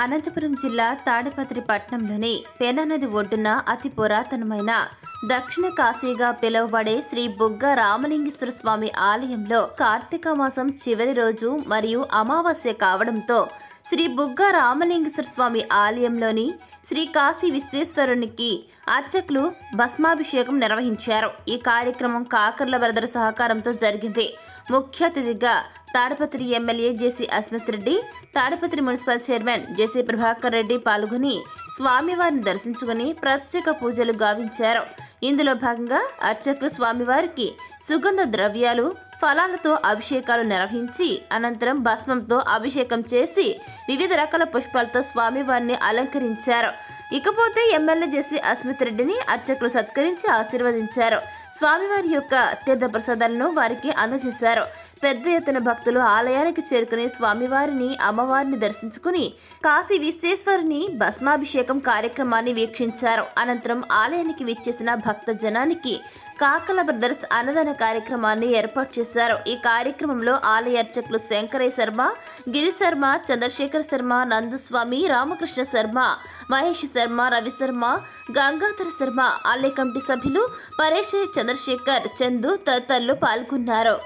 అనంతపురం జిల్లా తాడిపత్రి పట్టణంలోని పెనానది ఒడ్డున అతి పురాతనమైన దక్షిణ కాశీగా పిలువబడే శ్రీ బుగ్గ రామలింగేశ్వర స్వామి ఆలయంలో కార్తీక మాసం చివరి రోజు మరియు అమావాస్య కావడంతో శ్రీ బుగ్గ రామలింగేశ్వర స్వామి ఆలయంలోని శ్రీ కాశీ విశ్వేశ్వరునికి అర్చకులు భస్మాభిషేకం నిర్వహించారు। ఈ కార్యక్రమం కాకర్ల బ్రదర్ సహకారంతో జరిగింది। ముఖ్య అతిథిగా తాడిపత్రి ఎమ్మెల్యే జేసీ అస్మిత్ రెడ్డి, తాడిపత్రి మున్సిపల్ చైర్మన్ జేసీ ప్రభాకర్ రెడ్డి పాల్గొని స్వామివారిని దర్శించుకుని ప్రత్యేక పూజలు గావించారు। ఇందులో భాగంగా అర్చకులు స్వామివారికి సుగంధ ద్రవ్యాలు, ఫలాలతో అభిషేకాలు నిర్వహించి అనంతరం భస్మంతో అభిషేకం చేసి వివిధ రకాల పుష్పాలతో స్వామివారిని అలంకరించారు। ఇకపోతే ఎమ్మెల్యే జేసీ అస్మిత్ రెడ్డిని అర్చకులు సత్కరించి ఆశీర్వదించారు। స్వామివారి యొక్క తీర్థ ప్రసాదాలను వారికి అందజేశారు। పెద్ద ఎత్తున భక్తులు ఆలయానికి చేరుకుని స్వామివారిని, అమ్మవారిని దర్శించుకుని కాశీ విశ్వేశ్వరుని భస్మాభిషేకం కార్యక్రమాన్ని వీక్షించారు। అనంతరం ఆలయానికి విచ్చేసిన భక్త జనానికి కాకల బ్రదర్స్ అన్నదాన కార్యక్రమాన్ని ఏర్పాటు చేశారు। ఈ కార్యక్రమంలో ఆలయ అర్చకులు శంకరయ్య శర్మ, గిరి శర్మ, చంద్రశేఖర్ శర్మ, నందుస్వామి, రామకృష్ణ శర్మ, మహేష్ శర్మ, రవి శర్మ, గంగాధర శర్మ, ఆలయ కమిటీ సభ్యులు పరేష్, చంద్రశేఖర్, చందు తదితరులు పాల్గొన్నారు।